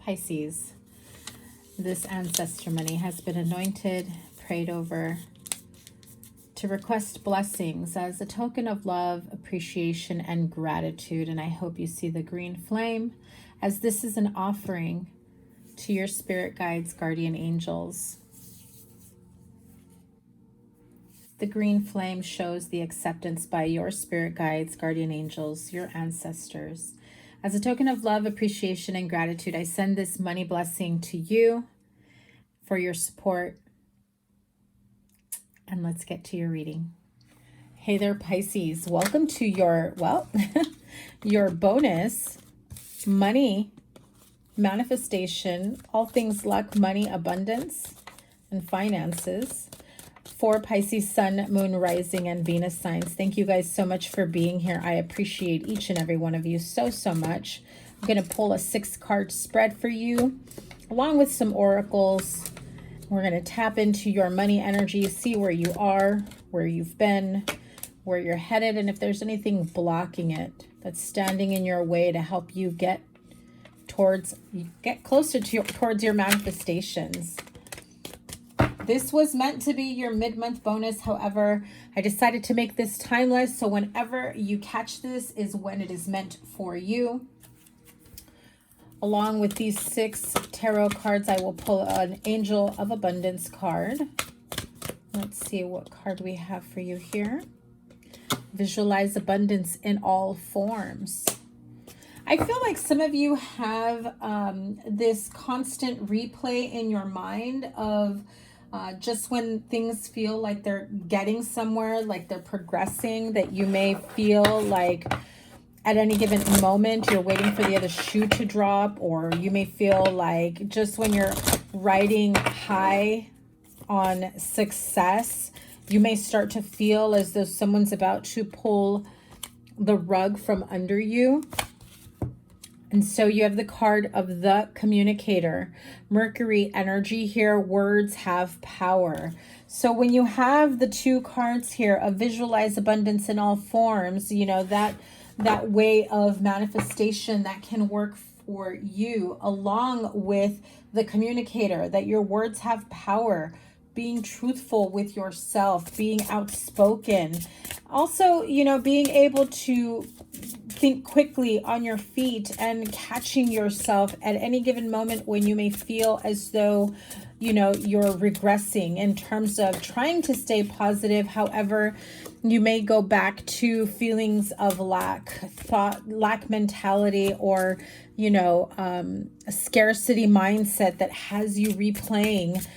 Pisces. This ancestor money has been anointed, prayed over, to request blessings as a token of love, appreciation, and gratitude. And I hope you see the green flame, as this is an offering to your spirit guides, guardian angels. The green flame shows the acceptance by your spirit guides, guardian angels, your ancestors. As a token of love, appreciation, and gratitude, I send this money blessing to you for your support. And let's get to your reading. Hey there, Pisces. Welcome to your, well, your bonus money manifestation, all things luck, money, abundance, and finances for Pisces Sun, Moon, Rising, and Venus signs. Thank you guys so much for being here. I appreciate each and every one of you so much. I'm going to pull a 6-card spread for you, along with some oracles. We're going to tap into your money energy, see where you are, where you've been, where you're headed, and if there's anything blocking it that's standing in your way to help you get closer to towards your manifestations. This was meant to be your mid-month bonus. However, I decided to make this timeless, so whenever you catch this is when it is meant for you. Along with these 6 tarot cards, I will pull an Angel of Abundance card. Let's see what card we have for you here. Visualize abundance in all forms. I feel like some of you have this constant replay in your mind of just when things feel like they're getting somewhere, like they're progressing, that you may feel like at any given moment you're waiting for the other shoe to drop, or you may feel like just when you're riding high on success, you may start to feel as though someone's about to pull the rug from under you. And so you have the card of the communicator, Mercury energy here. Words have power. So when you have the 2 cards here of visualize abundance in all forms, you know, that way of manifestation that can work for you, along with the communicator, that your words have power, being truthful with yourself, being outspoken. Also, you know, being able to think quickly on your feet and catching yourself at any given moment when you may feel as though, you know, you're regressing in terms of trying to stay positive. However, you may go back to feelings of lack mentality, or, you know, a scarcity mindset that has you replaying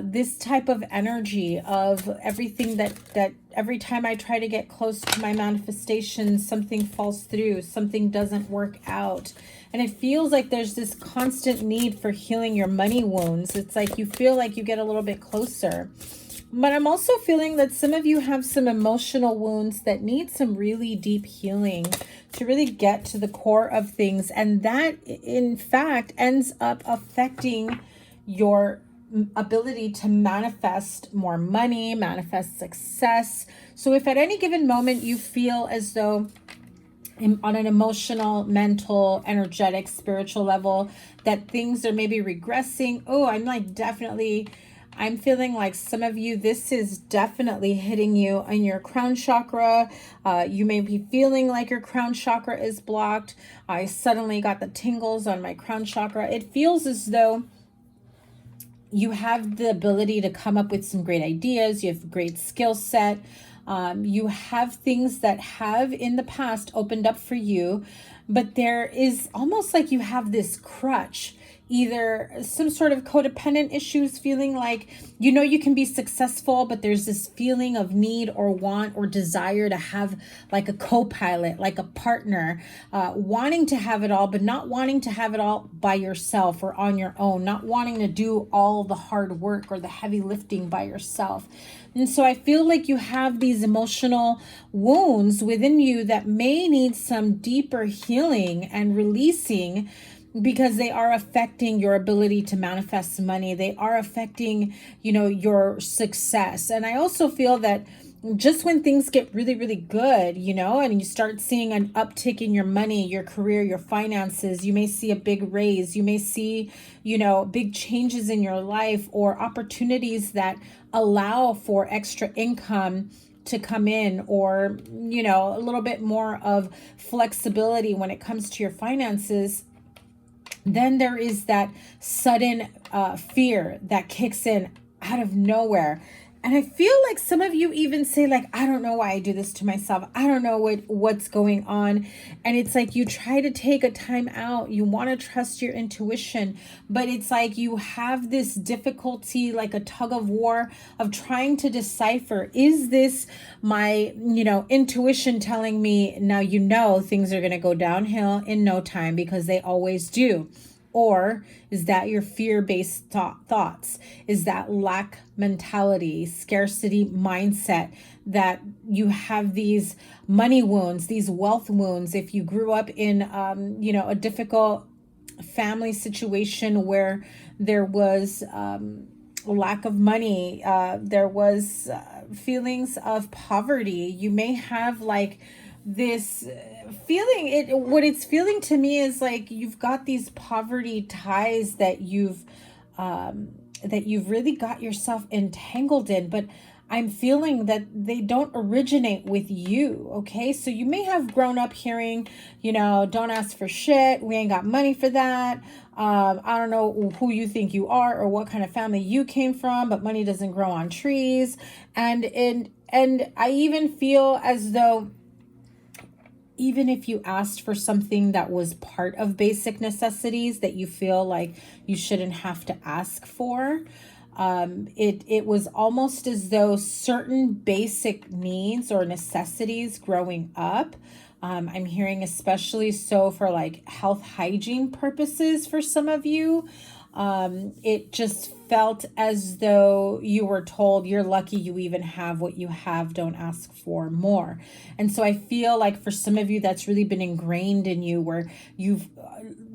this type of energy of everything that every time I try to get close to my manifestation, something falls through, something doesn't work out. And it feels like there's this constant need for healing your money wounds. It's like you feel like you get a little bit closer. But I'm also feeling that some of you have some emotional wounds that need some really deep healing to really get to the core of things. And that, in fact, ends up affecting your ability to manifest more money, manifest success. So if at any given moment you feel as though on an emotional, mental, energetic, spiritual level that things are maybe regressing, I'm feeling like some of you, this is definitely hitting you in your crown chakra. You may be feeling like your crown chakra is blocked. I suddenly got the tingles on my crown chakra. It feels as though you have the ability to come up with some great ideas. You have a great skill set. You have things that have in the past opened up for you, but there is almost like you have this crutch, either some sort of codependent issues, feeling like, you know, you can be successful, but there's this feeling of need or want or desire to have like a co-pilot, like a partner, wanting to have it all, but not wanting to have it all by yourself or on your own, not wanting to do all the hard work or the heavy lifting by yourself. And so I feel like you have these emotional wounds within you that may need some deeper healing and releasing, because they are affecting your ability to manifest money. They are affecting, you know, your success. And I also feel that just when things get really, really good, you know, and you start seeing an uptick in your money, your career, your finances, you may see a big raise, you may see, you know, big changes in your life or opportunities that allow for extra income to come in, or, you know, a little bit more of flexibility when it comes to your finances. Then there is that sudden fear that kicks in out of nowhere. And I feel like some of you even say, like, I don't know why I do this to myself. I don't know what's going on. And it's like you try to take a time out. You want to trust your intuition, but it's like you have this difficulty, like a tug of war of trying to decipher, is this my, you know, intuition telling me now, you know, things are going to go downhill in no time, because they always do? Or is that your fear-based thoughts? Is that lack mentality, scarcity mindset, that you have these money wounds, these wealth wounds? If you grew up in, you know, a difficult family situation where there was lack of money, there was feelings of poverty, you may have like this feeling, what it's feeling to me is like you've got these poverty ties that you've really got yourself entangled in, but I'm feeling that they don't originate with you. Okay, so you may have grown up hearing, you know, don't ask for shit, we ain't got money for that. I don't know who you think you are or what kind of family you came from, but money doesn't grow on trees. And I even feel as though even if you asked for something that was part of basic necessities that you feel like you shouldn't have to ask for, it was almost as though certain basic needs or necessities growing up, I'm hearing especially so for like health hygiene purposes for some of you, it just felt as though you were told you're lucky you even have what you have, don't ask for more. And so I feel like for some of you that's really been ingrained in you, where you've,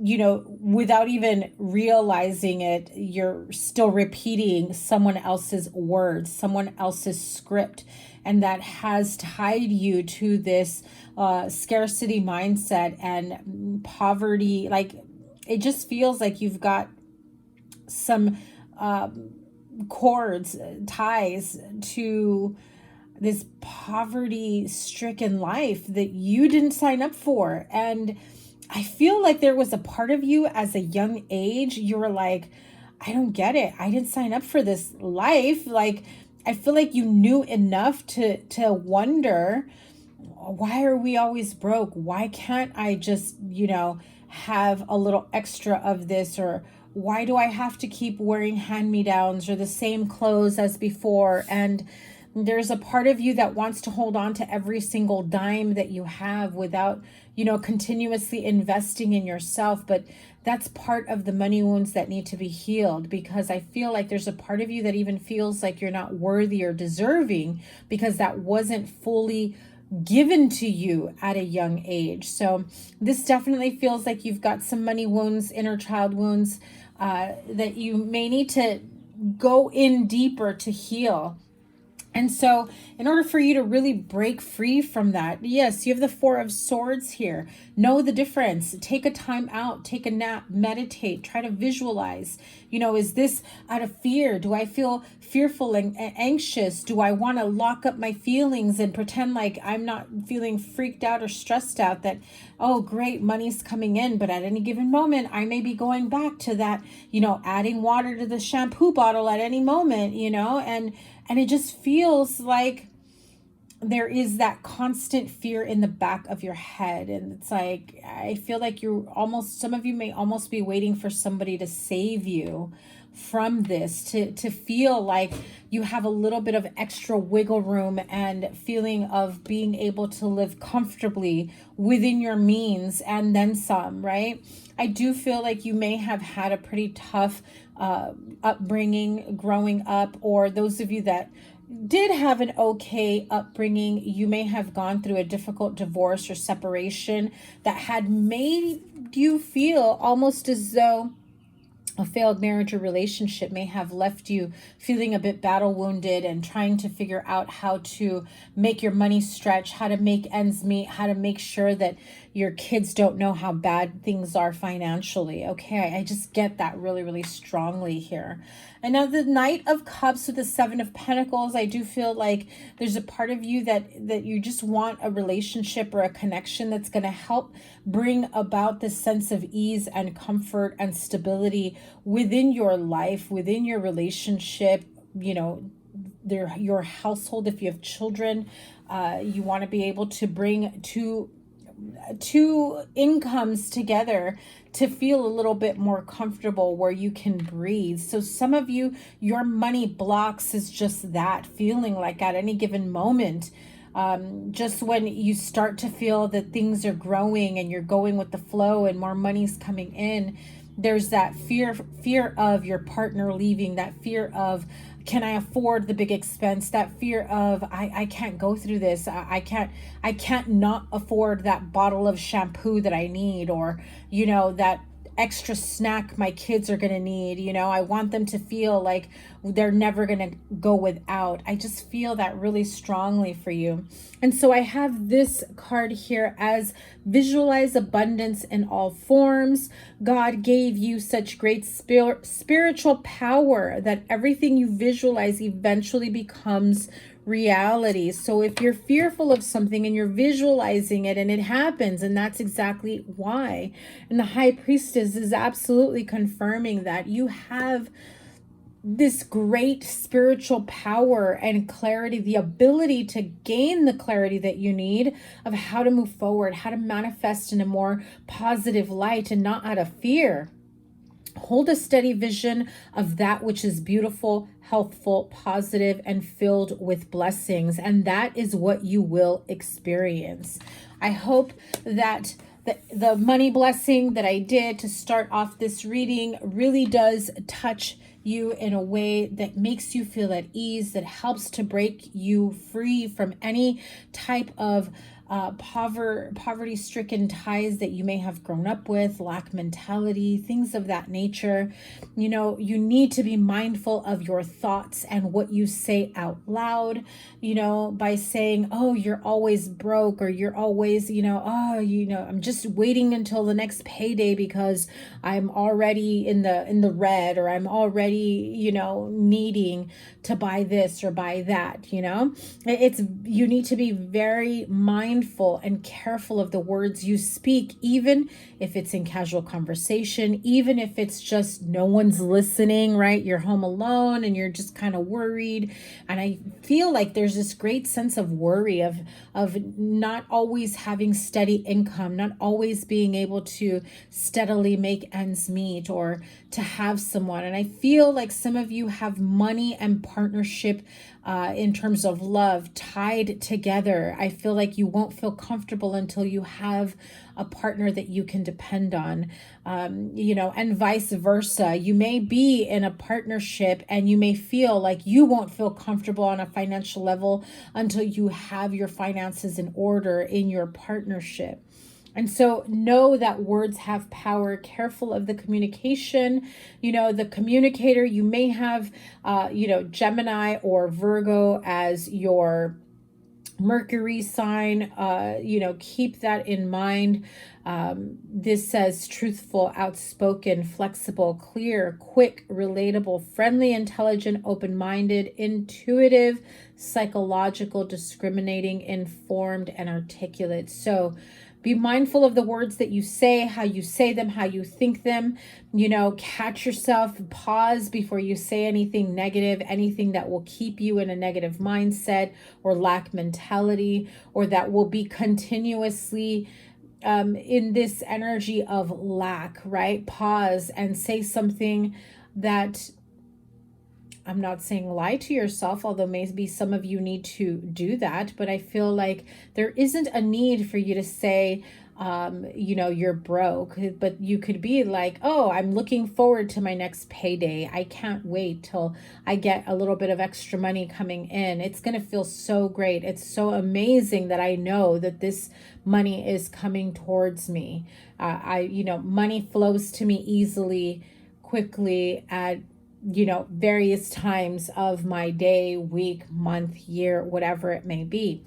you know, without even realizing it, you're still repeating someone else's words, someone else's script, and that has tied you to this scarcity mindset and poverty. Like, it just feels like you've got some cords, ties to this poverty stricken life that you didn't sign up for. And I feel like there was a part of you as a young age, you were like, I don't get it, I didn't sign up for this life. Like, I feel like you knew enough to wonder, why are we always broke? Why can't I just, you know, have a little extra of this? Or why do I have to keep wearing hand-me-downs or the same clothes as before? And there's a part of you that wants to hold on to every single dime that you have without, you know, continuously investing in yourself. But that's part of the money wounds that need to be healed, because I feel like there's a part of you that even feels like you're not worthy or deserving because that wasn't fully given to you at a young age. So this definitely feels like you've got some money wounds, inner child wounds, that you may need to go in deeper to heal. And so in order for you to really break free from that, yes, you have the Four of Swords here. Know the difference. Take a time out, take a nap, meditate, try to visualize. You know, is this out of fear? Do I feel fearful and anxious? Do I want to lock up my feelings and pretend like I'm not feeling freaked out or stressed out that, oh, great, money's coming in, but at any given moment, I may be going back to that, you know, adding water to the shampoo bottle at any moment, you know, and it just feels like there is that constant fear in the back of your head. And it's like, I feel like you're almost, some of you may almost be waiting for somebody to save you from this, to feel like you have a little bit of extra wiggle room and feeling of being able to live comfortably within your means and then some, right? I do feel like you may have had a pretty tough upbringing growing up, or those of you that did have an okay upbringing, you may have gone through a difficult divorce or separation that had made you feel almost as though A failed marriage or relationship may have left you feeling a bit battle wounded and trying to figure out how to make your money stretch, how to make ends meet, how to make sure that your kids don't know how bad things are financially. Okay, I just get that really, really strongly here. And now the Knight of Cups with the Seven of Pentacles, I do feel like there's a part of you that you just want a relationship or a connection that's going to help bring about this sense of ease and comfort and stability within your life, within your relationship, you know, your household. If you have children, you want to be able to bring two incomes together to feel a little bit more comfortable, where you can breathe. So some of you, your money blocks is just that, feeling like at any given moment, just when you start to feel that things are growing and you're going with the flow and more money's coming in, there's that fear of your partner leaving, that fear of, can I afford the big expense? That fear of, I can't go through this. I can't not afford that bottle of shampoo that I need, or, you know, that extra snack my kids are going to need. You know, I want them to feel like they're never going to go without. I just feel that really strongly for you. And so I have this card here as visualize abundance in all forms. God gave you such great spiritual power that everything you visualize eventually becomes reality. So if you're fearful of something and you're visualizing it and it happens, and that's exactly why. And the High Priestess is absolutely confirming that you have this great spiritual power and clarity, the ability to gain the clarity that you need of how to move forward, how to manifest in a more positive light and not out of fear. Hold a steady vision of that which is beautiful, healthful, positive, and filled with blessings. And that is what you will experience. I hope that the money blessing that I did to start off this reading really does touch you in a way that makes you feel at ease, that helps to break you free from any type of poverty-stricken ties that you may have grown up with, lack mentality, things of that nature. You know, you need to be mindful of your thoughts and what you say out loud, you know, by saying, oh, you're always broke, or you're always, you know, oh, you know, I'm just waiting until the next payday because I'm already in the red, or I'm already, you know, needing to buy this or buy that, you know. You need to be very mindful and careful of the words you speak, even if it's in casual conversation, even if it's just no one's listening, right? You're home alone and you're just kind of worried. And I feel like there's this great sense of worry of not always having steady income, not always being able to steadily make ends meet, or to have someone. And I feel like some of you have money and partnership in terms of love tied together. I feel like you won't feel comfortable until you have a partner that you can depend on, you know, and vice versa. You may be in a partnership and you may feel like you won't feel comfortable on a financial level until you have your finances in order in your partnership. And so know that words have power. Careful of the communication. You know, the communicator, you may have, you know, Gemini or Virgo as your Mercury sign. You know, keep that in mind. This says truthful, outspoken, flexible, clear, quick, relatable, friendly, intelligent, open-minded, intuitive, psychological, discriminating, informed, and articulate. So be mindful of the words that you say, how you say them, how you think them. You know, catch yourself, pause before you say anything negative, anything that will keep you in a negative mindset or lack mentality, or that will be continuously in this energy of lack, right? Pause and say something that, I'm not saying lie to yourself, although maybe some of you need to do that, but I feel like there isn't a need for you to say, you know, you're broke, but you could be like, oh, I'm looking forward to my next payday. I can't wait till I get a little bit of extra money coming in. It's going to feel so great. It's so amazing that I know that this money is coming towards me. You know, money flows to me easily, quickly at, you know, various times of my day, week, month, year, whatever it may be.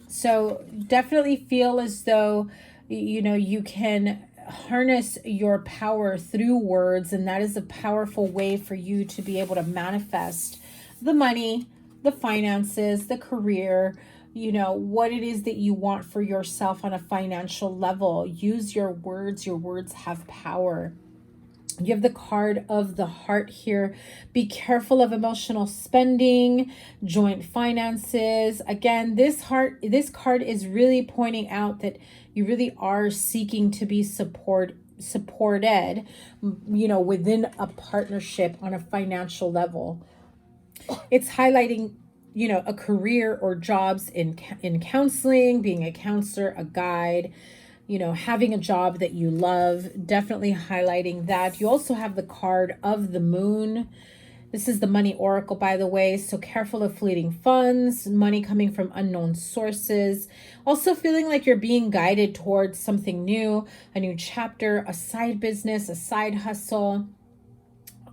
So definitely feel as though, you know, you can harness your power through words, and that is a powerful way for you to be able to manifest the money, the finances, the career, you know, what it is that you want for yourself on a financial level. Use your words. Your words have power. You have the card of the heart here. Be careful of emotional spending, joint finances. Again, this card is really pointing out that you really are seeking to be supported, you know, within a partnership on a financial level. It's highlighting, you know, a career or jobs in counseling, being a counselor, a guide, you know, having a job that you love, definitely highlighting that. You also have the card of the moon. This is the money oracle, by the way. So careful of fleeting funds, money coming from unknown sources. Also feeling like you're being guided towards something new, a new chapter, a side business, a side hustle.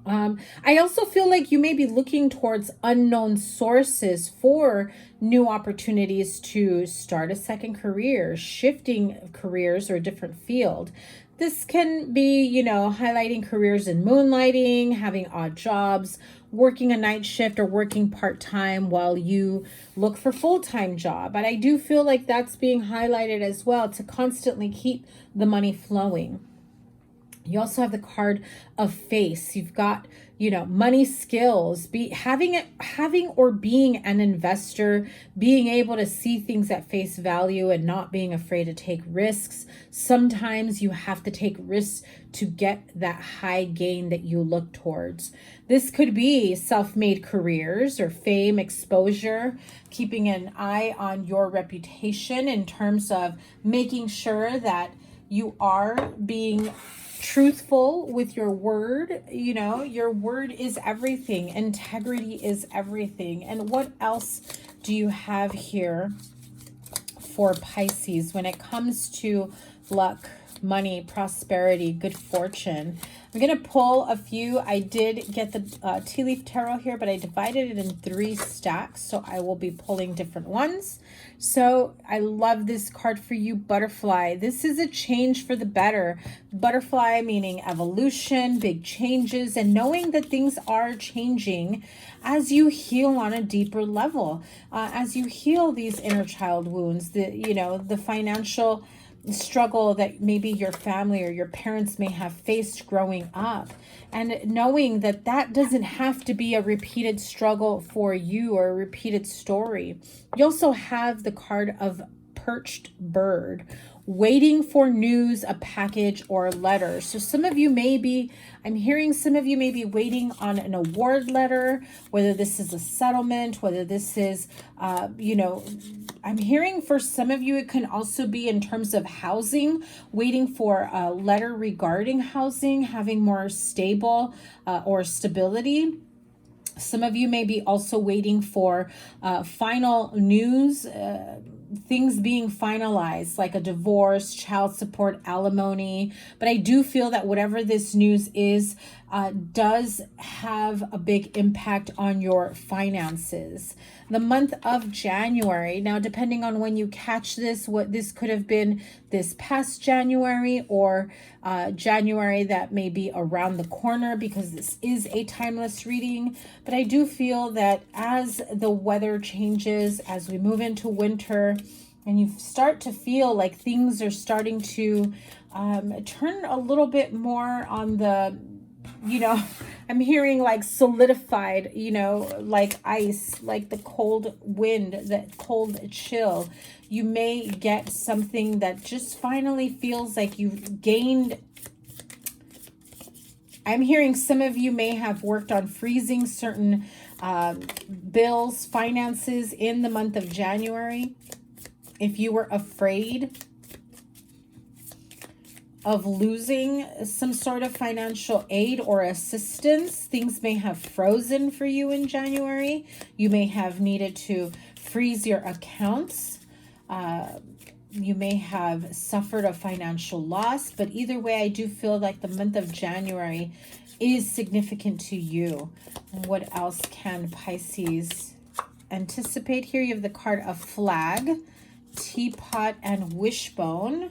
I also feel like you may be looking towards unknown sources for new opportunities to start a second career, shifting careers or a different field. This can be, you know, highlighting careers in moonlighting, having odd jobs, working a night shift or working part-time while you look for full-time job. But I do feel like that's being highlighted as well to constantly keep the money flowing. You also have the card of face. You've got, you know, money skills, having or being an investor, being able to see things at face value and not being afraid to take risks. Sometimes you have to take risks to get that high gain that you look towards. This could be self-made careers or fame, exposure, keeping an eye on your reputation in terms of making sure that you are being truthful with your word. You know, your word is everything. Integrity is everything. And what else do you have here for Pisces when it comes to luck, money, prosperity, good fortune? I'm going to pull a few. I did get the tea leaf tarot here, but I divided it in 3 stacks, so I will be pulling different ones. So I love this card for you, Butterfly. This is a change for the better. Butterfly meaning evolution, big changes, and knowing that things are changing as you heal on a deeper level, as you heal these inner child wounds, the financial struggle that maybe your family or your parents may have faced growing up, and knowing that that doesn't have to be a repeated struggle for you or a repeated story. You also have the card of perched bird, waiting for news, a package, or a letter. So some of you may be, I'm hearing some of you may be waiting on an award letter, whether this is a settlement, whether this is, I'm hearing for some of you, it can also be in terms of housing, waiting for a letter regarding housing, having more stable or stability. Some of you may be also waiting for final news, things being finalized, like a divorce, child support, alimony. But I do feel that whatever this news is, does have a big impact on your finances. The month of January, now depending on when you catch this, what this could have been this past January or January that may be around the corner, because this is a timeless reading. But I do feel that as the weather changes, as we move into winter, and you start to feel like things are starting to turn a little bit more on the, I'm hearing like solidified, like ice, like the cold wind, that cold chill. You may get something that just finally feels like you've gained. I'm hearing some of you may have worked on freezing certain bills, finances in the month of January. If you were afraid of losing some sort of financial aid or assistance, things may have frozen for you in January. You may have needed to freeze your accounts. you may have suffered a financial loss, but either way, I do feel like the month of January is significant to you. And what else can Pisces anticipate here? You have the card of Flag, Teapot, and Wishbone.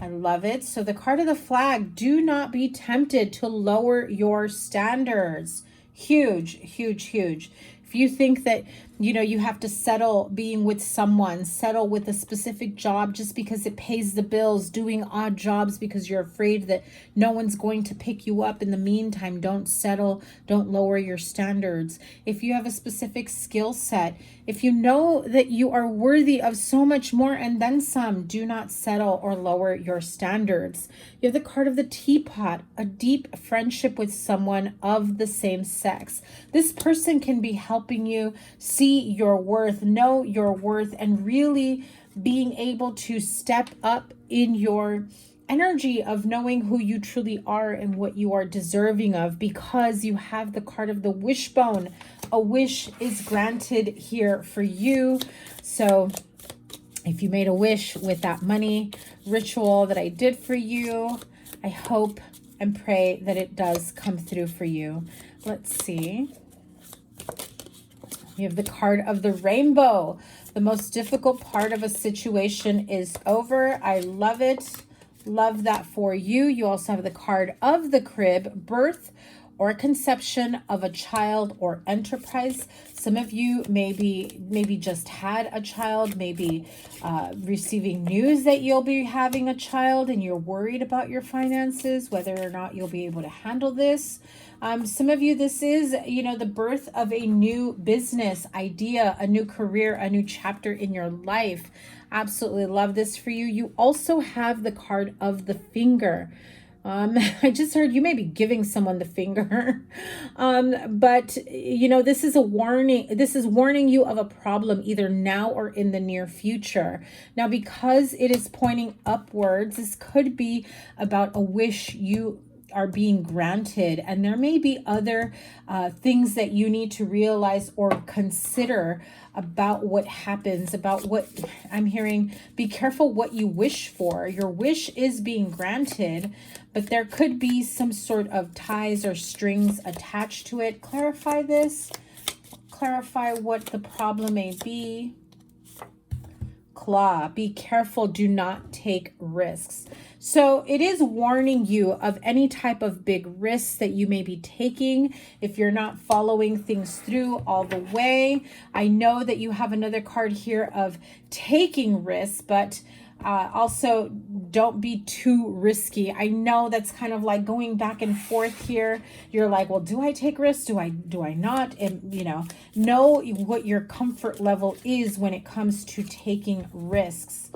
I love it. So the card of the Flag, do not be tempted to lower your standards. Huge, huge, huge. If you think that, you know, you have to settle being with someone, settle with a specific job just because it pays the bills, doing odd jobs because you're afraid that no one's going to pick you up in the meantime, don't settle, don't lower your standards. If you have a specific skill set, if you know that you are worthy of so much more and then some, do not settle or lower your standards. You have the card of the Teapot, a deep friendship with someone of the same sex. This person can be helping you see your worth, know your worth, and really being able to step up in your energy of knowing who you truly are and what you are deserving of, because you have the card of the Wishbone. A wish is granted here for you. So if you made a wish with that money ritual that I did for you, I hope and pray that it does come through for you. Let's see. You have the card of the Rainbow. The most difficult part of a situation is over. I love it. Love that for you. You also have the card of the Crib, birth or conception of a child or enterprise. Some of you maybe just had a child, maybe receiving news that you'll be having a child and you're worried about your finances, whether or not you'll be able to handle this. Some of you, this is, you know, the birth of a new business idea, a new career, a new chapter in your life. Absolutely love this for you. You also have the card of the Finger. I just heard you may be giving someone the finger. But, you know, this is a warning. This is warning you of a problem either now or in the near future. Now, because it is pointing upwards, this could be about a wish you are being granted, and there may be other things that you need to realize or consider about what happens, about what I'm hearing. Be careful what you wish for. Your wish is being granted, but there could be some sort of ties or strings attached to it. Clarify this. Clarify what the problem may be. Claw. Be careful. Do not take risks. So it is warning you of any type of big risks that you may be taking if you're not following things through all the way. I know that you have another card here of taking risks, but also don't be too risky. I know that's kind of like going back and forth here. You're like, well, do I take risks? Do I not? And, you know what your comfort level is when it comes to taking risks.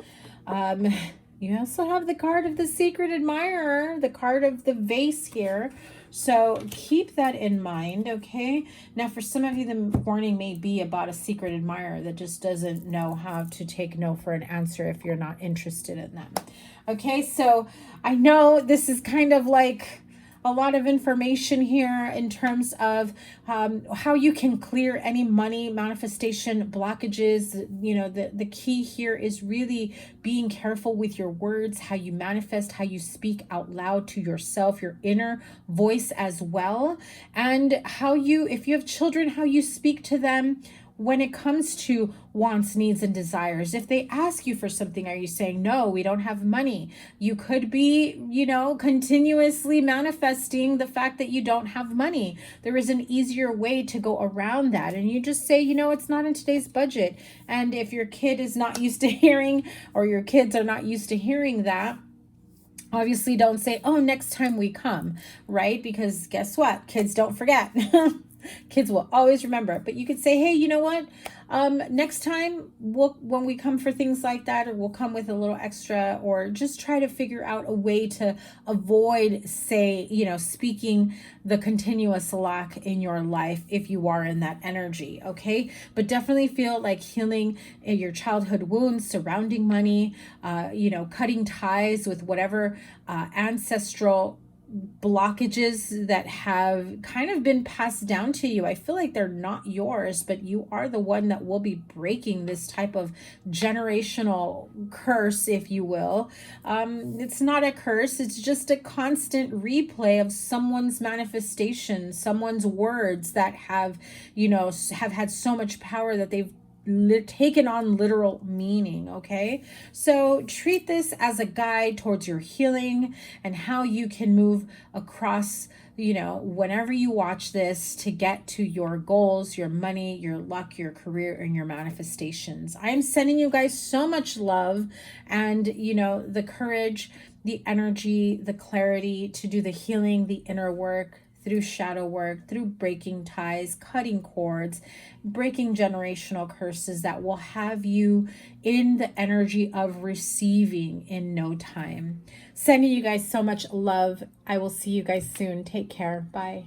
You also have the card of the Secret Admirer, the card of the Vase here. So keep that in mind, okay? Now, for some of you, the warning may be about a secret admirer that just doesn't know how to take no for an answer if you're not interested in them. Okay, so I know this is kind of like a lot of information here in terms of how you can clear any money manifestation blockages. You know, the key here is really being careful with your words, how you manifest, how you speak out loud to yourself, your inner voice as well, and how you, if you have children, how you speak to them when it comes to wants, needs, and desires. If they ask you for something, are you saying, no, we don't have money? You could be, you know, continuously manifesting the fact that you don't have money. There is an easier way to go around that. And you just say, you know, it's not in today's budget. And if your kid is not used to hearing, or your kids are not used to hearing that, obviously don't say, oh, next time we come, right? Because guess what? Kids don't forget. Kids will always remember. But you could say, hey, you know what? Next time, when we come for things like that, or we'll come with a little extra, or just try to figure out a way to avoid, say, you know, speaking the continuous lack in your life if you are in that energy, okay? But definitely feel like healing your childhood wounds surrounding money, you know, cutting ties with whatever ancestral blockages that have kind of been passed down to you. I feel like they're not yours, but you are the one that will be breaking this type of generational curse, if you will. It's not a curse. It's just a constant replay of someone's manifestation, someone's words that have, you know, have had so much power that they've taken on literal meaning. Okay, so treat this as a guide towards your healing and how you can move across, you know, whenever you watch this, to get to your goals, your money, your luck, your career, and your manifestations. I'm sending you guys so much love and, you know, the courage, the energy, the clarity to do the healing, the inner work, through shadow work, through breaking ties, cutting cords, breaking generational curses that will have you in the energy of receiving in no time. Sending you guys so much love. I will see you guys soon. Take care. Bye.